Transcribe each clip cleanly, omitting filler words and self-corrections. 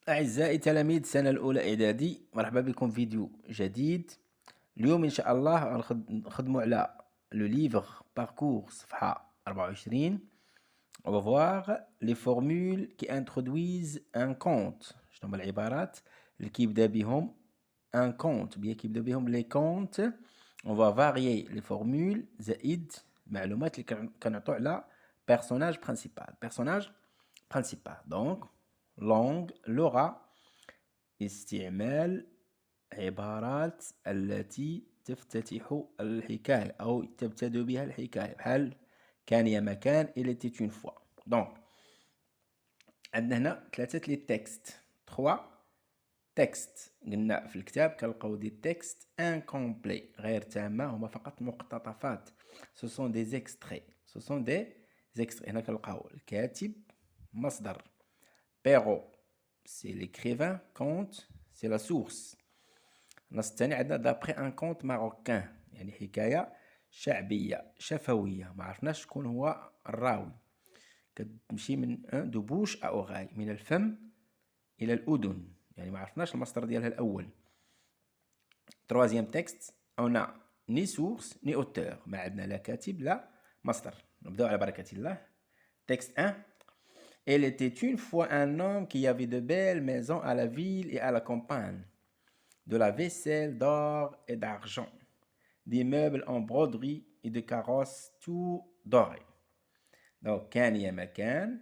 أعزائي تلاميذ السنة الأولى إعدادي، مرحبا بكم في فيديو جديد. اليوم إن شاء الله نخدموا على لو ليفر باركور صفحة 24. On va voir les formules qui introduisent un compte. شنو هما العبارات اللي كيبدا بهم un compte bien كيبدا بهم les comptes. On va varier les formules زائد المعلومات اللي كنعطوا على personnage principal. Donc langue لغة استعمال عبارات التي تفتتح الحكاية أو تبتدأ بها الحكاية بحال كان يا مكان il était une fois. دونك عندنا هنا ثلاثة لي تكست 3 تكست. قلنا في الكتاب كنلقاو دي تكست انكومبلي غير تامة، هما فقط مقتطفات. سو سون دي زيكستري هنا كنلقاو الكاتب مصدر، بيرو سي ليكريفان، كونت سي لا سورس. النص الثاني عندنا دابخي ان كونت ماروكان، يعني حكاية شعبية شفوية، ما عرفناش شكون هو الراوي. كتمشي من دو بوش أو غاي، من الفم إلى الأذن، يعني ما عرفناش المصدر ديالها الأول. تروازيام تكست أونا ني سورس ني أوتور، ما عندنا لا كاتب لا مصدر. نبداو على بركة الله. تكست 1. Il était une fois un homme qui avait de belles maisons à la ville et à la campagne, de la vaisselle d'or et d'argent, des meubles en broderie et des carrosses tout dorés. Donc, كان يا مكان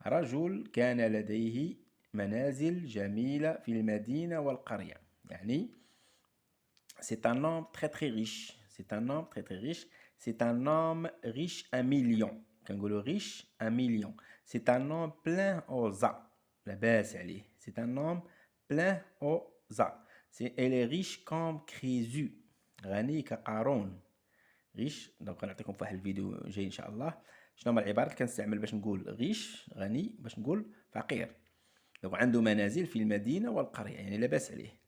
رجل كان لديه منازل جميلة في المدينة والقرية. يعني c'est un homme très très riche. C'est un homme très très riche. C'est un homme riche à millions. كنقولوا riche à millions. C'est un homme plein aux as. لاباس عليه. C'est un homme plein aux as. Elle est riche comme Crésus. غني كقارون. riche. دونك غنعطيكم في واحد الفيديو جاي ان شاء الله شنو هما العبارات اللي كنستعمل باش نقول غيش غني، باش نقول فقير. دونك عنده منازل في المدينة والقرية، يعني لاباس عليه.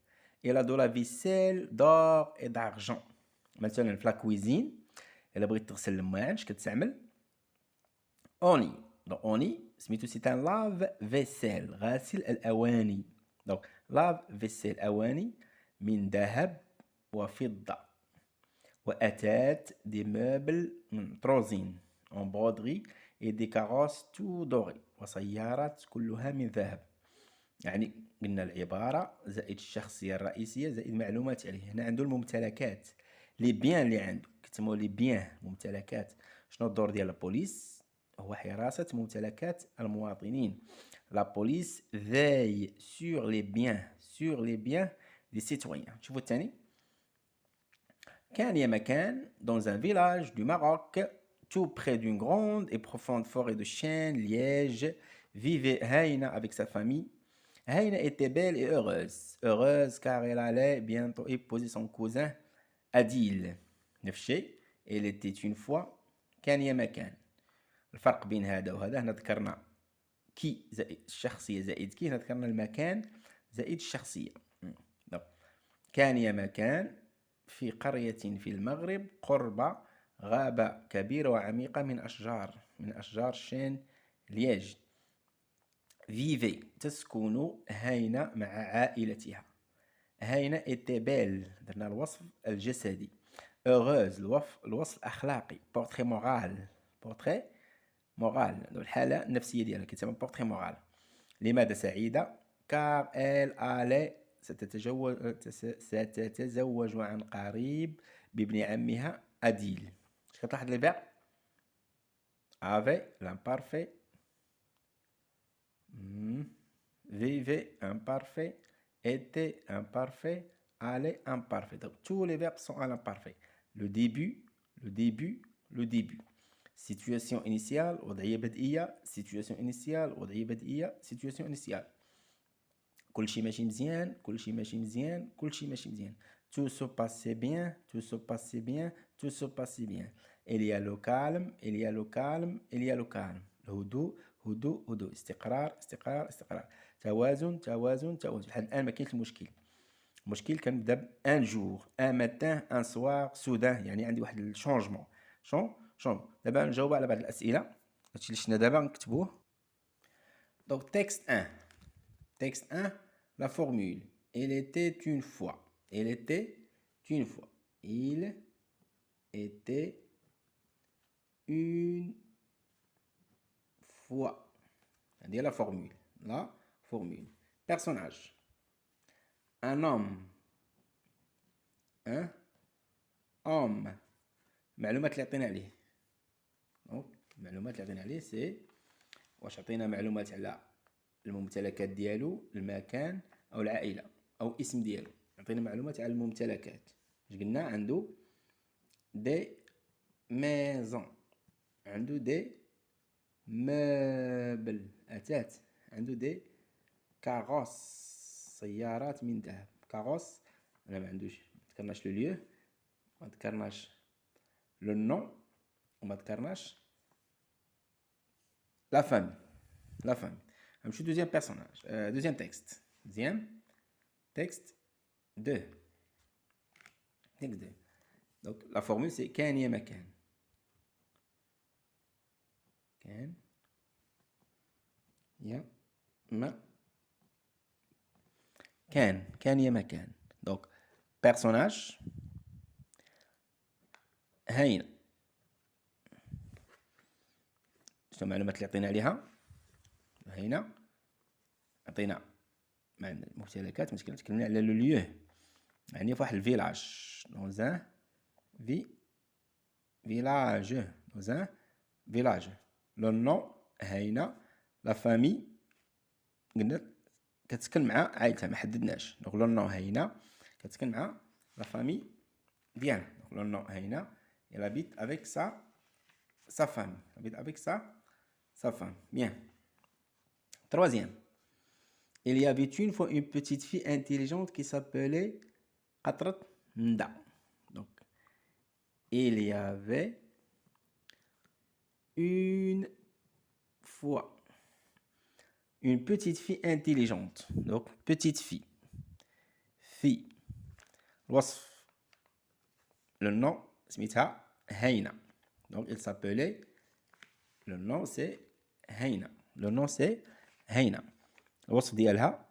إلا دو لا فيسيل دور اي دارجون. مثلا في لا كويزين إلا بغيت تغسل الماعن اش كتستعمل؟ اوني. دونك اوني سميتو سي ان لاف فيسيل، غاسل الأواني. دونك لاف فيسيل أواني من ذهب وفضة. وأتات دي موبل طروزين en broderie et des carrosses tout dorées. وسيارات كلها من ذهب. يعني قلنا العبارة زائد الشخصية الرئيسية زائد معلومات عليه. هنا عنده الممتلكات، لي بيان اللي عنده كتسموا لي بيان ممتلكات. شنو الدور ديال البوليس؟ هو حراسة ممتلكات المواطنين. لا بوليس veille sur les biens des citoyens. شوفوا الثاني. كان يا مكان dans un village du Maroc, tout près d'une grande et profonde forêt de chênes, liège, vivait Haïna avec sa famille. Haïna était belle et heureuse car elle allait bientôt épouser son cousin Adil. نفس الشيء. Elle était une fois كان يا مكان. الفرق بين هذا وهذا، هنا ذكرنا كي زائد الشخصية زائد كي، هنا ذكرنا المكان زائد الشخصية. كان يا مكان في قرية في المغرب قرب غابة كبيرة وعميقة من أشجار الشين لياج. فيفي تسكن هاينة مع عائلتها. هاينة était belle، درنا الوصف الجسدي. heureuse الوصف الأخلاقي. portrait moral الحالة النفسية ديالها كيتسمى portrait moral. لماذا سعيدة؟ car elle allait ستتزوج عن قريب بابن عمها أديل. اش كتلاحظ لي فيرب؟ افي l'imparfait, vivait imparfait, était imparfait, allait imparfait. Donc tous les verbes sont à l'imparfait. Le début. Situation initiale وضعية بدئية. Situation initiale وضعية بدئية. Situation initiale. كلشي ماشي مزيان. Tout se passait bien. Il y a le calme. هدوء. استقرار. توازن. لحد الآن ما كاينش المشكل كنبدا ان جور، ان ماتان، ان سوار، سودان، يعني عندي واحد الشونجمون. دابا نجاوب على بعض الأسئلة. هادشي اللي شفنا دابا نكتبوه. دونك تكست 1. Texte 1, la formule. Il était une fois. Il était une fois. Il était une fois. C'est-à-dire la formule. La formule. Personnage. Un homme. Un homme. معلومات اللي عطينا عليه. دونك المعلومات اللي عطينا عليه سي واش عطينا معلومات على الممتلكات ديالو، المكان او العائله او اسم ديالو. عطينا معلومات على الممتلكات. اش قلنا؟ عنده دي ميزون، عنده دي مبل اثاث، عنده دي كاغوس سيارات من ذهب. كاغوس انا ما عندوش، ما ذكرناش لو ليو، ما ذكرناش لو نون، وما ذكرناش لا فامي. لا فامي. نمشيو دوزيام بيرسوناج، دوزيام تكست. دوزيام تكست 2. تكست 2. دونك لا فورمول سي كان يا مكان. كان يا ما كان يا مكان. دونك بيرسوناج هاينة. شنو المعلومات اللي عطينا عليها؟ هاينة عطينا مع الممتلكات. مشكلة تكلمنا على لو ليو، يعني في واحد الفيلاج، dans un village، dans un village. لو نو هاينة. لا فامي قلنا كتسكن مع عائلتها، ما حددناش. دونك لو نو هاينة كتسكن مع لا فامي ديالها. دونك لو نو هاينة il habite avec sa femme. Il habite avec sa femme. Bien. Troisième. Il y avait une fois une petite fille intelligente qui s'appelait Qatrat Nda. Donc, il y avait une fois une petite fille intelligente. Donc, petite fille. Fille. الوصف. Le nom, سميتها هينا. Donc, il s'appelait. Le nom, c'est هينا. Le nom, c'est هينا. الوصف ديالها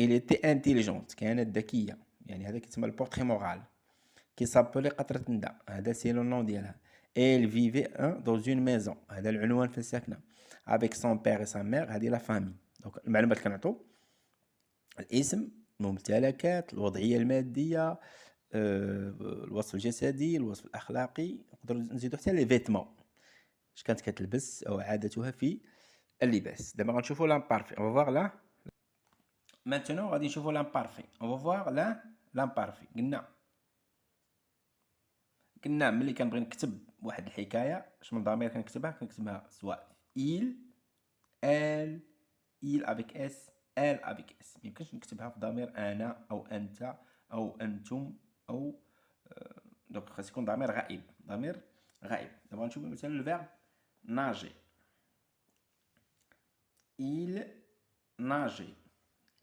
il était intelligente، كانت ذكية. يعني هذا كيتسمى البورتري مورال. كي سابولي قطرة ندا، هذا سي لو نون ديالها. elle vivait dans une maison، هذا العنوان في السكنة. avec son père et sa mère، هذه لا فامي. دونك المعلومات اللي كنعطو الاسم، الممتلكات، الوضعية المادية، الوصف الجسدي، الوصف الأخلاقي. نقدروا نزيدو حتى لي فيتمون، اش كانت كتلبس أو عادتها في اللباس. دابا غنشوفو لامبارفي. on va voir là. maintenant غادي نشوفو لامبارفي. on va voir là لامبارفي. قلنا ملي كنبغي نكتب واحد الحكايه اش من ضمير كنكتبها سواء il elle il avec s elle avec s. ميمكنش نكتبها في ضمير انا او انت او انتم او دونك خاص يكون ضمير غائب. ضمير غائب. دابا نشوفو مثلا الفيرب nager. il nager.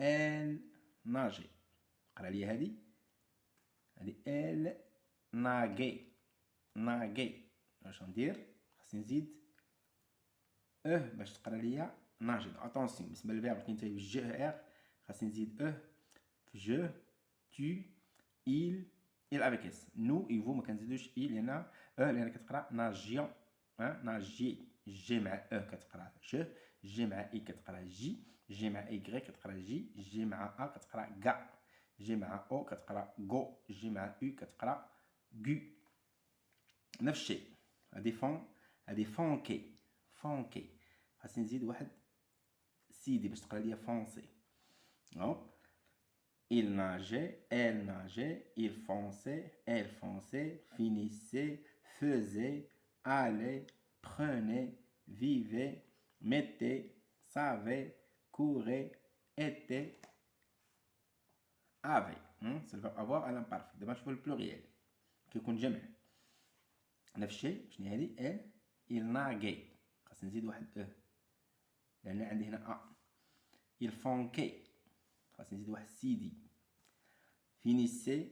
elle nager. قرا لي هذه elle nager. ناغي. واش ندير؟ خاصني نزيد باش تقرا ليا ناجي. اتونسيون، بالنسبه للفيرب كينتهي بالج ار خاصني نزيد في جو tu il avec s. nous et vous ما كنزيدوش il لان لان كتقرا ناجيون. ناجي جي مع كتقرا جي مع اي كتقرا جي مع اي كتقرا جي مع ا كتقرا كا، جي مع او كتقرا غو، جي مع او كتقرا غو. نفس الشيء. هادي فونكي خاصني نزيد واحد سيدي باش تقرا ليا فونسي. il nageait, elle nageait, il fonçait, elle fonçait, finissait, faisait, allait, prenait, vivait, mettait, savait, courait, était, avait. C'est le verbe avoir à l'imparfait. دابا نشوفو البلوريال كيكون جمع. نفس الشيء. شنو هذه؟ il nageait خاص نزيد واحد لان عندي هنا il fonquait خاص نزيد واحد سيدي. finissait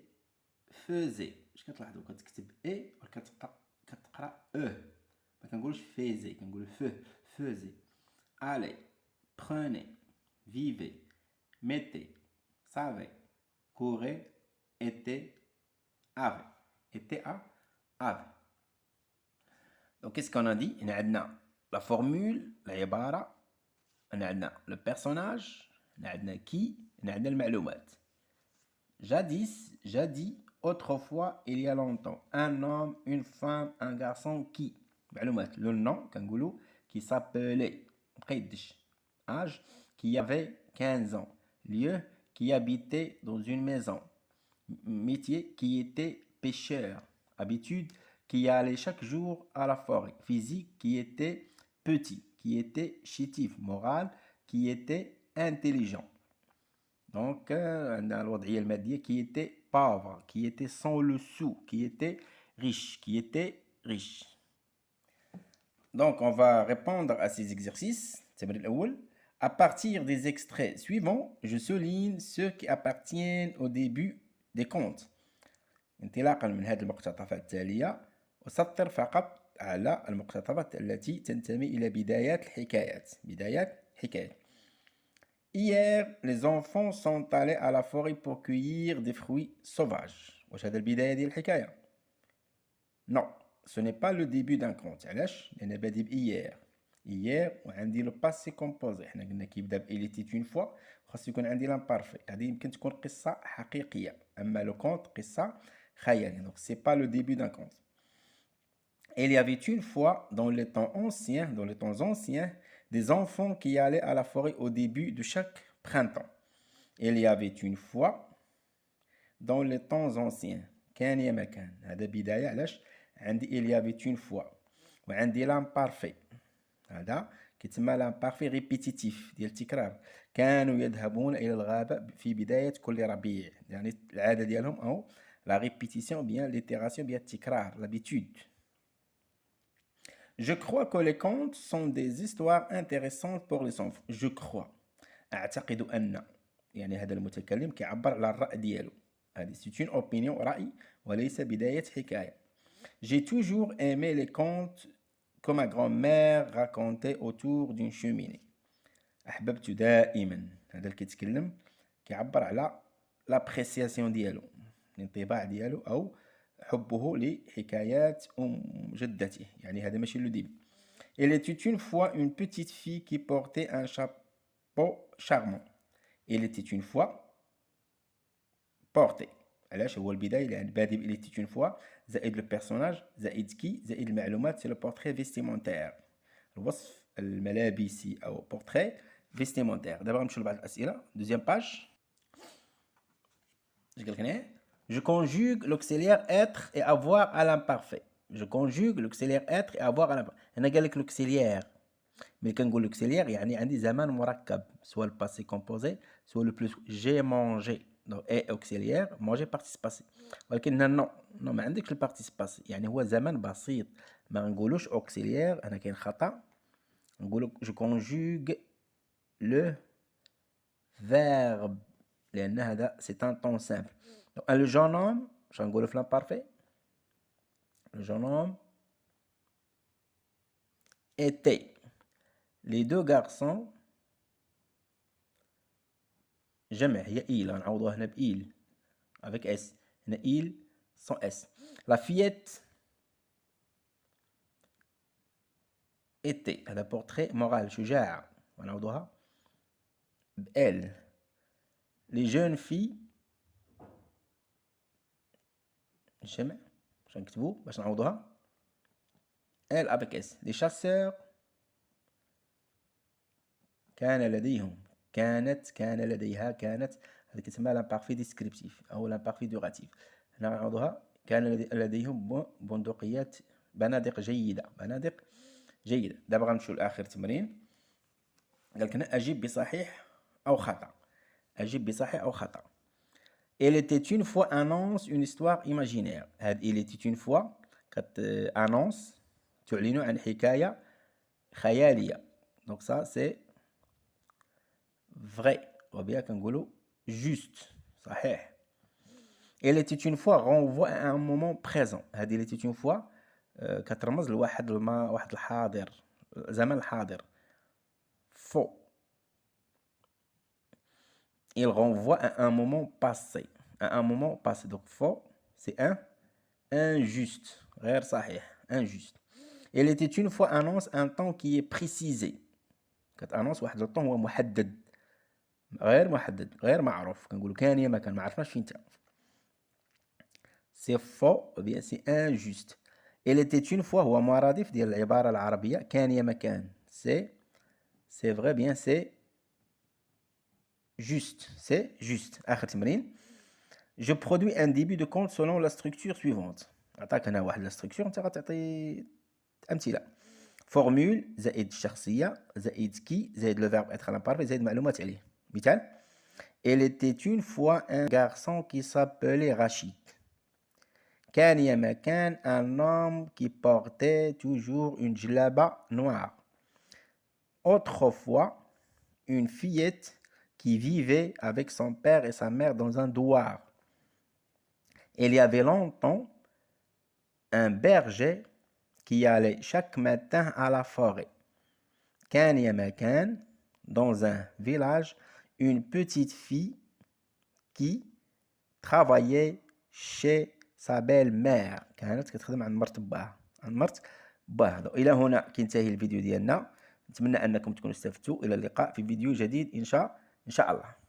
faisait. اش كتلاحظوا؟ كتكتب اي كتقرا ما كنقولش faisait، كنقول faisait. allait prenait vivait mettez, savez, courez, était, avait. Était, avait. Donc, qu'est-ce qu'on a dit? On a la formule, la عبارة, on a le personnage, on a qui, on a le معلومات. Jadis, jadis, autrefois, il y a longtemps. Un homme, une femme, un garçon qui. معلومات. Le nom, كنقولوا, qui s'appelait. مقيدش. Âge, qui avait 15 ans. Lieu, qui habitait dans une maison. Métier, qui était pêcheur. Habitude, qui allait chaque jour à la forêt. Physique, qui était petit, qui était chétif. Moral, qui était intelligent. Donc, on a الوضعية المادية qui était pauvre, qui était sans le sou, qui était riche, qui était riche. Donc, on va répondre à ces exercices. À partir des extraits suivants, je souligne ceux qui appartiennent au début des contes. انطلاقا من هذه المقتطفات التالية أسطر فقط على المقتطفات التي تنتمي إلى بدايات الحكايات. بدايات حكاية. Hier, les enfants sont allés à la forêt pour cueillir des fruits sauvages. واش هذا البداية ديال الحكاية؟ Non, ce n'est pas le début d'un conte. علاش؟ لأن بادئ بhier. Hier وعندي le passé composé. حنا قلنا كيبدا ب il était une fois وخاص يكون عندي l'imparfait. هذه يمكن تكون قصة حقيقية. أما le conte قصة خيالية. Donc c'est pas le début d'un conte. Il y avait une fois, dans les temps anciens, des enfants qui allaient à la forêt au début de chaque printemps. Il y avait une fois, dans les temps anciens, كان يا مكان. هذا بداية علاش عندي il y avait une fois وعندي l'imparfait. هذا كيتسمى l'imparfait ريبيتيتيف ديال التكرار. كانوا يذهبون إلى الغابة في بداية كل ربيع. يعني العادة ديالهم أو la répétition bien l'itération bien التكرار l'habitude. Je crois que les contes sont des histoires intéressantes pour les enfants. Je crois. أعتقد أن. يعني هذا المتكلم كيعبر على الرأي ديالو. هذه c'est une opinion رأي وليس بداية حكاية. J'ai toujours aimé les contes que ma grand-mère racontait autour d'une cheminée. أحببت دائما. هذا اللي كيتكلم كيعبر على l'appréciation ديالو. الانطباع ديالو أو حبه لحكايات جدته. يعني هذا ماشي لو ديبي. Il était une fois une petite fille qui portait un chapeau charmant. Il était une fois porté. علاش هو البداية لأن بادئ il était une fois زائد لو بيرسوناج زائد كي زائد المعلومات سي لو بورتري فيستيمونتير. الوصف الملابسي أو بورتري فيستيمونتير. دابا غنمشيو لبعض الأسئلة. دوزيام باج. اش قالك هنايا؟ Je conjugue l'auxiliaire être et avoir à l'imparfait. Je conjugue l'auxiliaire être et avoir à l'imparfait. هنا قال لك l'auxiliaire. ملي كنقول l'auxiliaire يعني عندي زمان مركب soit le passé composé soit le plus j'ai mangé. Donc est auxiliaire manger participe passé. ولكن هنا نو ما عندكش البارتيسيب passé. يعني هو زمان بسيط ما نقولوش auxiliaire. هنا كاين خطأ. نقولو je conjugue le verbe لأن هذا c'est un temps simple. Donc, le jeune homme, je vais le l'imparfait. Le jeune homme était. Les deux garçons, jamais, il y a il, on a il, avec S. Il y a il sans S. La fillette était. Elle a portrait moral, شجاع. On a elle. Les jeunes filles, jamais, je vais نكتبو باش نعوضوها. Elle avec S. Les chasseurs كان لديهم كان لديها كانت. هذه كتسمى l'imparfait descriptif أو l'imparfait duratif. هنا غنعوضوها كان لديهم بندقيات بنادق جيدة. بنادق جيدة. دابا غنمشيو لآخر تمرين. قالك هنا أجيب بصحيح أو خطأ. أجيب بصحيح أو خطأ. Il était une fois annonce une histoire imaginaire. هاد il était une fois annonce تعلن عن حكاية خيالية. Donc ça c'est vrai. وبيا كنقولوا juste صحيح. Il était une fois renvoie à un moment présent. هذه il était une fois كترمز لواحد واحد الحاضر زمن الحاضر. faux. il renvoie à un moment passé. À un moment passé. Donc faux, c'est injuste. غير صحيح. Injuste. Il était une fois annonce un temps qui est précisé. كتانونس واحد لو طون هو محدد غير محدد غير معروف. كنقولوا كان يا ما كان، ما عرفناش فين تا. سي فو ou bien سي injuste. Il était une fois هو مرادف ديال العبارة العربية كان يا ما كان. سي vrai bien c'est juste. C'est juste. آخر تمرين. Je produis un début de compte selon la structure suivante. عطاك هنا واحد لا ستركتور، انت غتعطي امثله. فورمول زائد الشخصيه زائد كي زائد لو فيرب اتر لامبارفي زائد معلومات عليه. مثال: Il était une fois un garçon qui s'appelait Rachid. كان يا ما كان un homme qui portait toujours une djellaba noire. Autrefois, une fillette qui vivait avec son père et sa mère dans un douar. Il y avait longtemps un berger qui allait chaque matin à la forêt. كان يا ما كان dans un village une petite fille qui travaillait chez sa belle-mère. كانت كتخدم عند مرت باها، عند مرت باها. إلى هنا كينتهي الفيديو ديالنا. نتمنى أنكم تكونوا استفدتوا. إلى اللقاء في فيديو جديد إن شاء الله.